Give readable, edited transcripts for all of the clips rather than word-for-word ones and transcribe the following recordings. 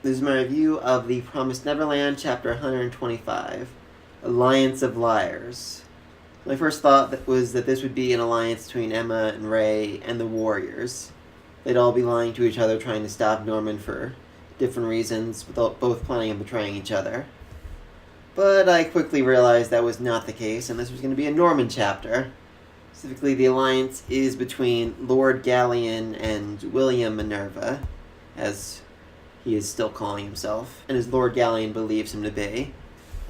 This is my review of The Promised Neverland, chapter 125, Alliance of Liars. My first thought was that this would be an alliance between Emma and Ray and the Warriors. They'd all be lying to each other, trying to stop Norman for different reasons, both planning on betraying each other. But I quickly realized that was not the case, and this was going to be a Norman chapter. Specifically, the alliance is between Lord Gallion and William Minerva, as he is still calling himself, and as Lord Gallion believes him to be,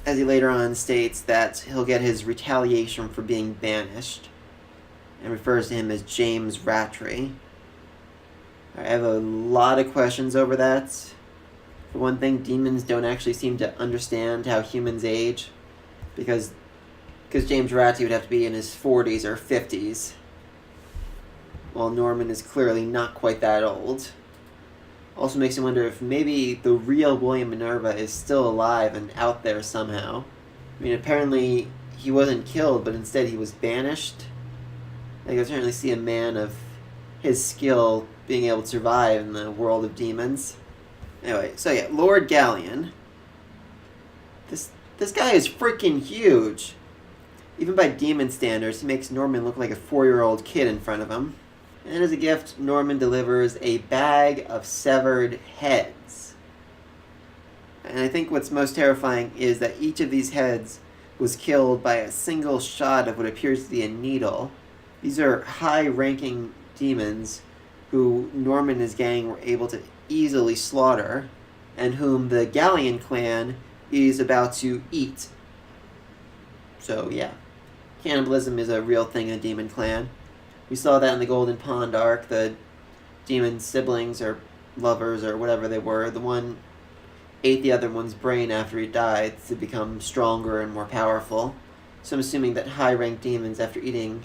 as he later on states that he'll get his retaliation for being banished, and refers to him as James Rattray. I have a lot of questions over that. For one thing, demons don't actually seem to understand how humans age, because James Rattray would have to be in his 40s or 50s, while Norman is clearly not quite that old. Also makes me wonder if maybe the real William Minerva is still alive and out there somehow. I mean, apparently he wasn't killed, but instead he was banished. I can certainly see a man of his skill being able to survive in the world of demons. Anyway, so yeah, Lord Gallion. This guy is freaking huge. Even by demon standards, he makes Norman look like a 4-year-old kid in front of him. And as a gift, Norman delivers a bag of severed heads. And I think what's most terrifying is that each of these heads was killed by a single shot of what appears to be a needle. These are high-ranking demons who Norman and his gang were able to easily slaughter, and whom the Gallion clan is about to eat. So yeah, cannibalism is a real thing in the demon clan. We saw that in the Golden Pond arc. The demon siblings or lovers or whatever they were, the one ate the other one's brain after he died to become stronger and more powerful. So I'm assuming that high-ranked demons, after eating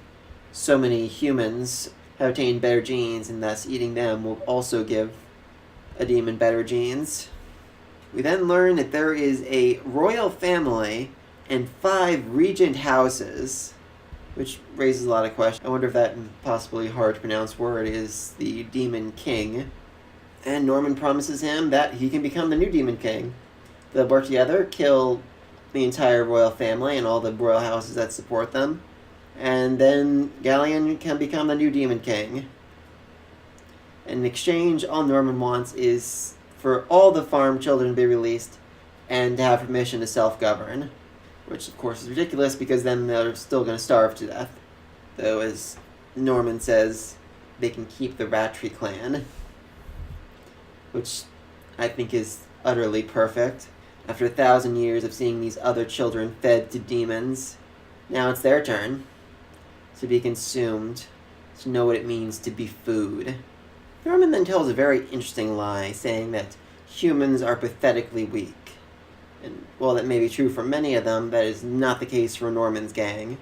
so many humans, have attained better genes, and thus eating them will also give a demon better genes. We then learn that there is a royal family and 5 regent houses, which raises a lot of questions. I wonder if that possibly hard to pronounce word is the Demon King. And Norman promises him that he can become the new Demon King. They'll work together, kill the entire royal family and all the royal houses that support them, and then Gallion can become the new Demon King. In exchange, all Norman wants is for all the farm children to be released and to have permission to self-govern. Which, of course, is ridiculous, because then they're still going to starve to death. Though, as Norman says, they can keep the Rattray clan. Which I think is utterly perfect. After 1,000 years of seeing these other children fed to demons, now it's their turn to be consumed, to know what it means to be food. Norman then tells a very interesting lie, saying that humans are pathetically weak. And while that may be true for many of them, that is not the case for Norman's gang.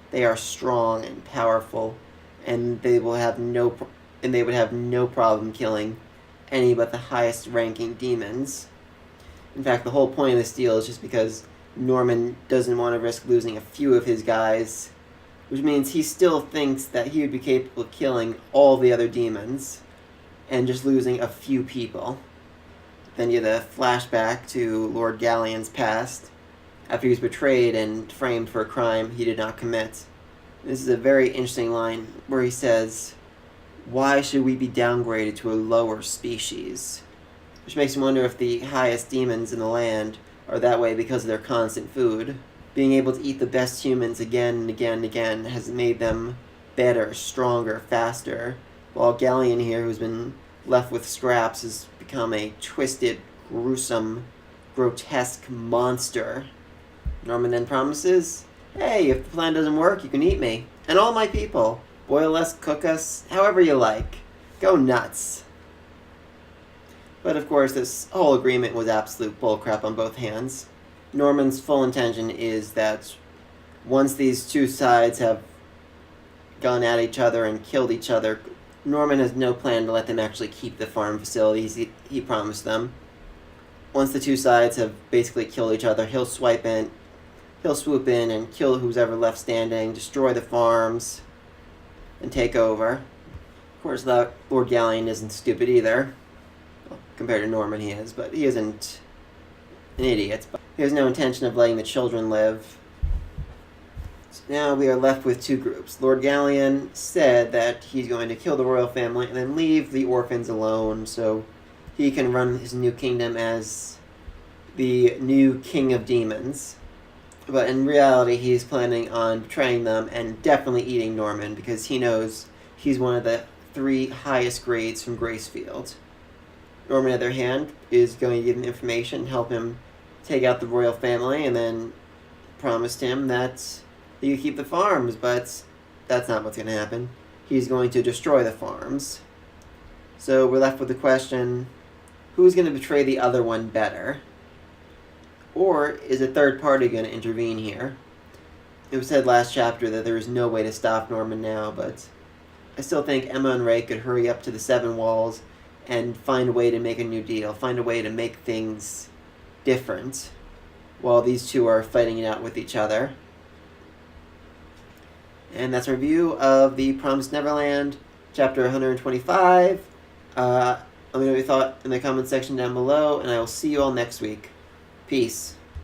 They are strong and powerful, and they would have no problem killing any but the highest-ranking demons. In fact, the whole point of this deal is just because Norman doesn't want to risk losing a few of his guys, which means he still thinks that he would be capable of killing all the other demons and just losing a few people. Then you get a flashback to Lord Gallion's past, after he was betrayed and framed for a crime he did not commit. This is a very interesting line where he says, "Why should we be downgraded to a lower species?" Which makes me wonder if the highest demons in the land are that way because of their constant food. Being able to eat the best humans again and again and again has made them better, stronger, faster, while Gallion here, who's been left with scraps, has become a twisted, gruesome, grotesque monster. Norman then promises, "Hey, if the plan doesn't work, you can eat me. And all my people. Boil us, cook us, however you like. Go nuts." But of course, this whole agreement was absolute bullcrap on both hands. Norman's full intention is that once these two sides have gone at each other and killed each other, Norman has no plan to let them actually keep the farm facilities he promised them. Once the two sides have basically killed each other, he'll swoop in and kill who's ever left standing, destroy the farms, and take over. Of course, Lord Gallion isn't stupid either. compared to Norman he is, but he isn't an idiot. But he has no intention of letting the children live. So now we are left with two groups. Lord Gallion said that he's going to kill the royal family and then leave the orphans alone so he can run his new kingdom as the new king of demons. But in reality, he's planning on betraying them and definitely eating Norman because he knows he's one of the 3 highest grades from Gracefield. Norman, on the other hand, is going to give him information, help him take out the royal family, and then promised him that he could keep the farms, but that's not what's going to happen. He's going to destroy the farms. So we're left with the question, who's going to betray the other one better? Or is a third party going to intervene here? It was said last chapter that there is no way to stop Norman now, but I still think Emma and Ray could hurry up to the 7 Walls and find a way to make a new deal, find a way to make things different while these two are fighting it out with each other. And that's a review of The Promised Neverland, chapter 125. Let me know what you thought in the comment section down below, and I will see you all next week. Peace.